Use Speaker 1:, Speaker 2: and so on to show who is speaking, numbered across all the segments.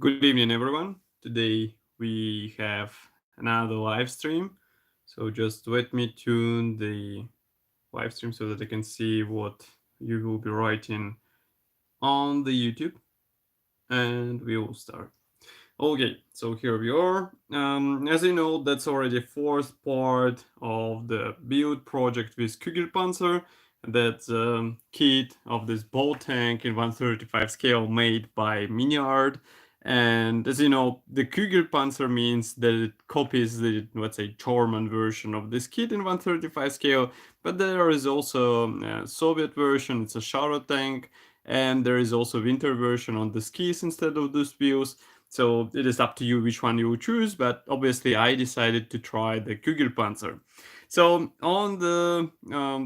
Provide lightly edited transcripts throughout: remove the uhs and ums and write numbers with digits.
Speaker 1: Good evening, everyone. Today we have another live stream. So just let me tune the live stream so that I can see what you will be writing on the YouTube. And we will start. Okay, so here we are. As you know, that's already fourth part of the build project with Kugelpanzer. That's kit of this ball tank in 135 scale made by Miniart. And as you know, the Kugelpanzer means that it copies the, let's say, German version of this kit in 135 scale. But there is also a Soviet version, it's a shadow tank. And there is also winter version on the skis instead of those wheels. So it is up to you which one you choose, but obviously I decided to try the Kugelpanzer. So on the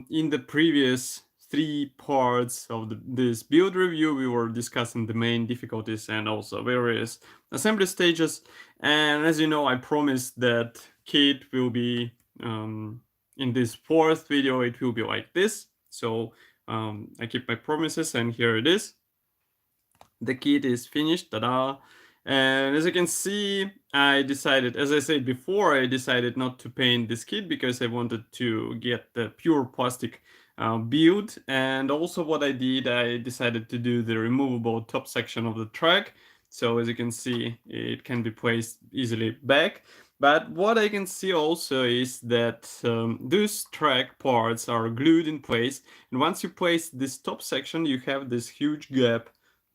Speaker 1: in the previous three parts of this build review, we were discussing the main difficulties and also various assembly stages. And as you know, I promised that kit will be in this fourth video, it will be like this. So I keep my promises, and here it is. The kit is finished, tada! And as you can see, I decided, as I said before, I decided not to paint this kit because I wanted to get the pure plastic build. And also what I did, I decided to do the removable top section of the track. So as you can see, it can be placed easily back. But what I can see also is that those track parts are glued in place. And once you place this top section, you have this huge gap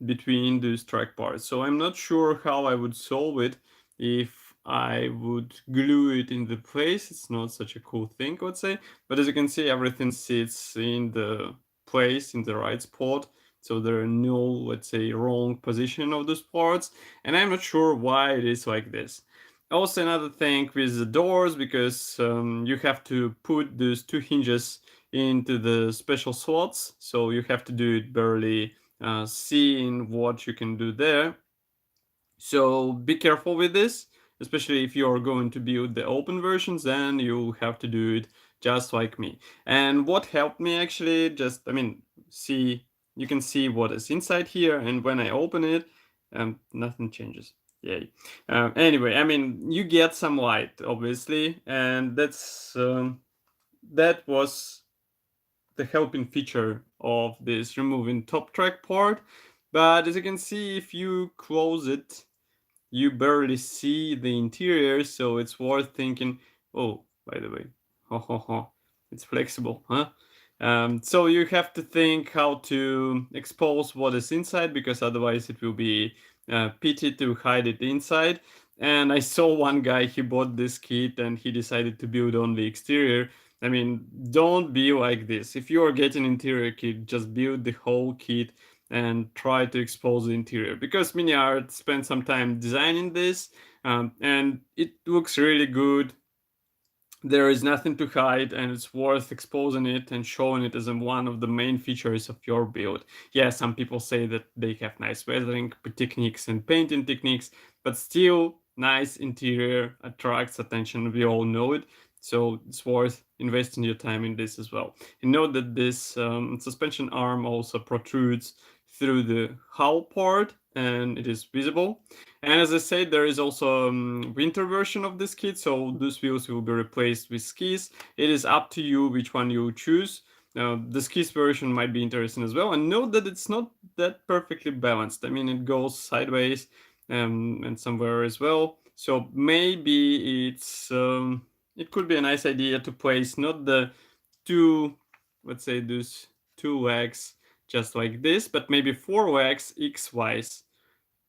Speaker 1: between those track parts. So I'm not sure how I would solve it if I would glue it in the place. It's not such a cool thing, I would say. But as you can see, everything sits in the place, in the right spot. So there are no, let's say, wrong position of those parts. And I'm not sure why it is like this. Also another thing with the doors, because you have to put those two hinges into the special slots. So you have to do it barely seeing what you can do there. So be careful with this, especially if you're going to build the open versions, then you have to do it just like me. And what helped me actually, just, see, you can see what is inside here, and when I open it, nothing changes. Yay. Anyway, you get some light, obviously, and that was the helping feature of this removing top track part. But as you can see, if you close it, you barely see the interior, so it's worth thinking, oh, by the way, it's flexible, huh? So you have to think how to expose what is inside, because otherwise it will be pity to hide it inside. And I saw one guy, he bought this kit and he decided to build only exterior. Don't be like this. If you are getting interior kit, just build the whole kit and try to expose the interior, because Miniart spent some time designing this and it looks really good. There is nothing to hide, and it's worth exposing it and showing it as one of the main features of your build. Yeah, some people say that they have nice weathering techniques and painting techniques, but still, nice interior attracts attention. We all know it. So it's worth investing your time in this as well. And note that this suspension arm also protrudes through the hull part, and it is visible. And as I said, there is also a winter version of this kit, so those wheels will be replaced with skis. It is up to you which one you choose. The skis version might be interesting as well. And note that it's not that perfectly balanced. It goes sideways and somewhere as well. So maybe it could be a nice idea to place not the two, let's say those two legs just like this, but maybe four legs X-wise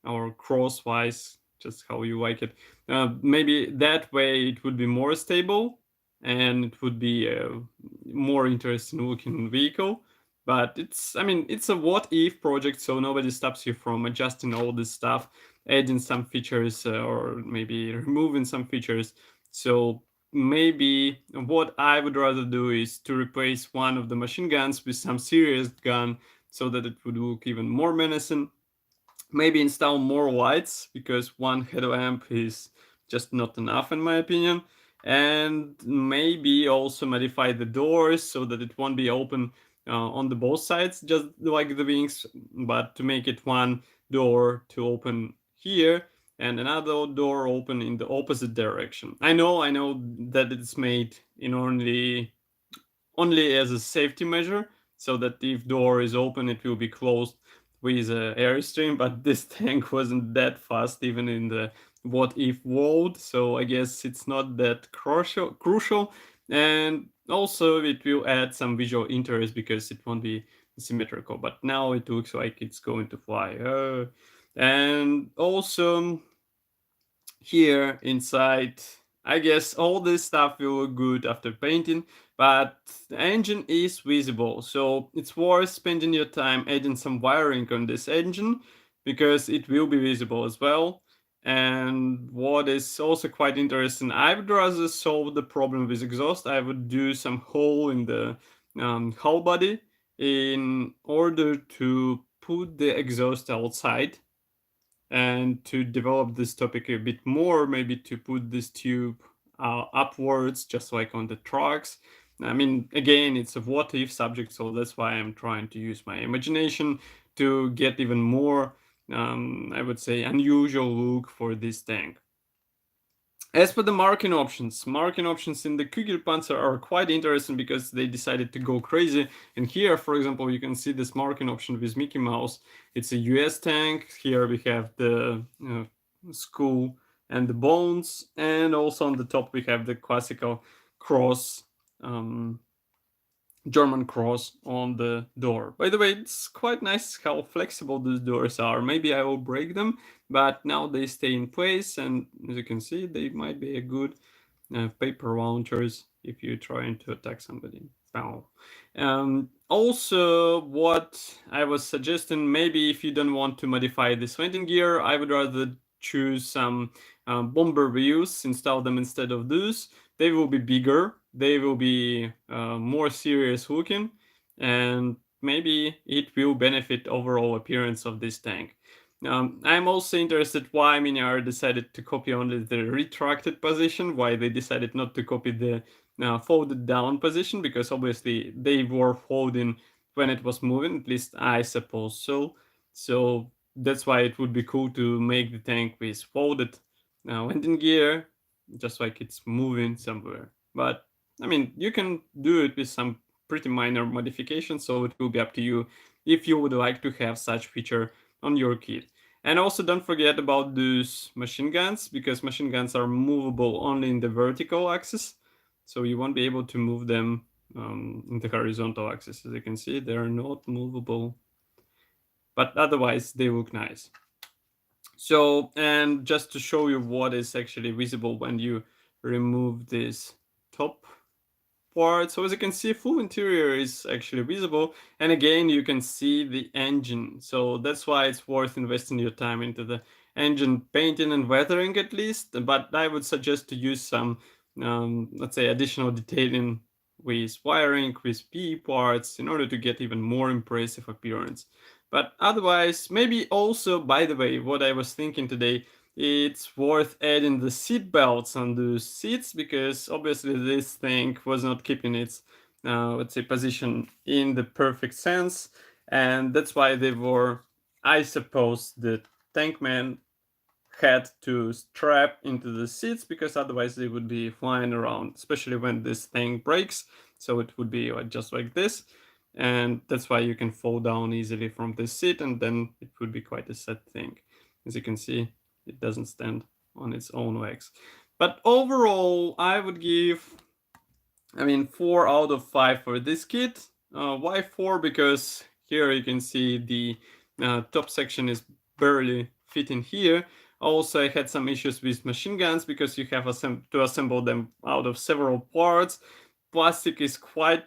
Speaker 1: or crosswise, just how you like it. Maybe that way it would be more stable and it would be a more interesting looking vehicle. But it's a what if project, so nobody stops you from adjusting all this stuff, adding some features or maybe removing some features. So maybe what I would rather do is to replace one of the machine guns with some serious gun so that it would look even more menacing. Maybe install more lights, because one headlamp is just not enough in my opinion. And maybe also modify the doors so that it won't be open on the both sides, just like the wings, but to make it one door to open here, and another door open in the opposite direction. I know that it's made in only as a safety measure, so that if door is open, it will be closed with a airstream. But this tank wasn't that fast, even in the what if world. So I guess it's not that crucial. And also, it will add some visual interest because it won't be symmetrical. But now it looks like it's going to fly. And also here inside, I guess all this stuff will look good after painting, but the engine is visible, so it's worth spending your time adding some wiring on this engine because it will be visible as well. And what is also quite interesting, I would rather solve the problem with exhaust. I would do some hole in the hull body in order to put the exhaust outside, and to develop this topic a bit more, maybe to put this tube upwards, just like on the trucks. I mean, again, it's a what if subject, so that's why I'm trying to use my imagination to get even more, I would say, unusual look for this tank. As for the marking options in the Kugelpanzer are quite interesting because they decided to go crazy. And here, for example, you can see this marking option with Mickey Mouse. It's a US tank. Here we have the skull and the bones, and also on the top we have the classical cross, German cross on the door. By the way, it's quite nice how flexible these doors are. Maybe I will break them, but now they stay in place, and as you can see, they might be a good paper launchers if you're trying to attack somebody. Wow. Also, what I was suggesting, maybe if you don't want to modify this landing gear, I would rather choose some bomber views, install them instead of those. They will be bigger, they will be more serious looking, and maybe it will benefit overall appearance of this tank. I'm also interested why Miniart decided to copy only the retracted position, why they decided not to copy the folded down position, because obviously they were folding when it was moving, at least I suppose so. So that's why it would be cool to make the tank with folded landing gear, just like it's moving somewhere. But I mean, you can do it with some pretty minor modifications, so it will be up to you if you would like to have such feature on your kit. And also don't forget about those machine guns, because machine guns are movable only in the vertical axis, so you won't be able to move them in the horizontal axis. As you can see, they're not movable, but otherwise they look nice. So, and just to show you what is actually visible when you remove this top part. So as you can see, full interior is actually visible. And again, you can see the engine. So that's why it's worth investing your time into the engine painting and weathering at least. But I would suggest to use some, let's say, additional detailing with wiring, with PE parts in order to get even more impressive appearance. But otherwise, maybe also, by the way, what I was thinking today, it's worth adding the seat belts on the seats, because obviously this thing was not keeping its let's say position in the perfect sense, and that's why they were, I suppose, the tankman had to strap into the seats, because otherwise they would be flying around, especially when this thing breaks. So it would be just like this, and that's why you can fall down easily from this seat, and then it would be quite a sad thing. As you can see, it doesn't stand on its own legs. But overall, I would give, 4 out of 5 for this kit. Why 4? Because here you can see the top section is barely fitting here. Also, I had some issues with machine guns because you have to assemble them out of several parts. Plastic is quite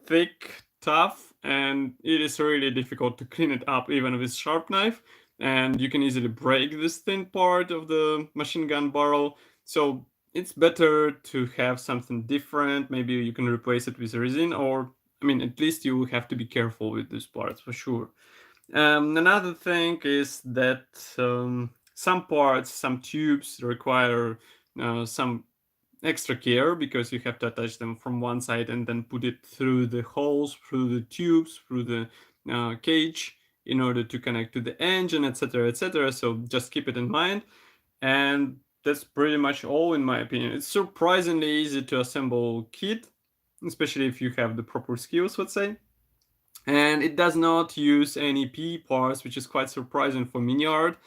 Speaker 1: thick, tough, and it is really difficult to clean it up even with sharp knife. And you can easily break this thin part of the machine gun barrel. So it's better to have something different. Maybe you can replace it with resin, or at least you have to be careful with these parts for sure. Another thing is that some parts, some tubes require some extra care, because you have to attach them from one side and then put it through the holes, through the tubes, through the cage, in order to connect to the engine, etc., etc. So just keep it in mind. And that's pretty much all in my opinion. It's surprisingly easy to assemble kit, especially if you have the proper skills, let's say. And it does not use any P parts, which is quite surprising for Miniart.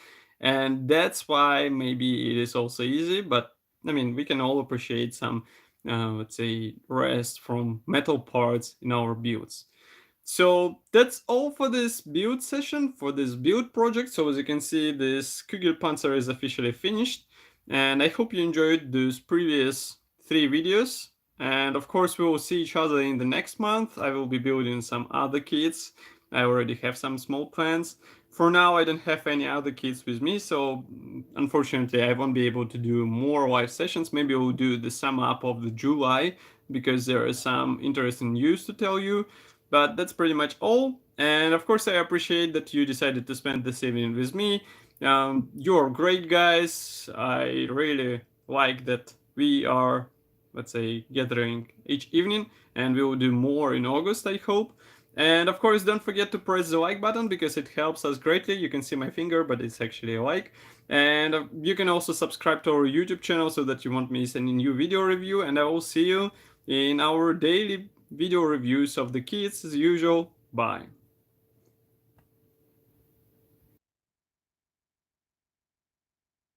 Speaker 1: And that's why maybe it is also easy, but I mean, we can all appreciate some, let's say, rest from metal parts in our builds. So that's all for this build session, for this build project. So as you can see, this Kugelpanzer is officially finished. And I hope you enjoyed those previous 3 videos. And of course, we will see each other in the next month. I will be building some other kits. I already have some small plans. For now, I don't have any other kits with me, so unfortunately, I won't be able to do more live sessions. Maybe we'll do the sum up of the July, because there are some interesting news to tell you. But that's pretty much all. And of course, I appreciate that you decided to spend this evening with me. You're great guys. I really like that we are, let's say, gathering each evening, and we will do more in August, I hope. And of course, don't forget to press the like button because it helps us greatly. You can see my finger, but it's actually a like. And you can also subscribe to our YouTube channel so that you won't miss any new video review. And I will see you in our daily video reviews of the kits as usual. Bye.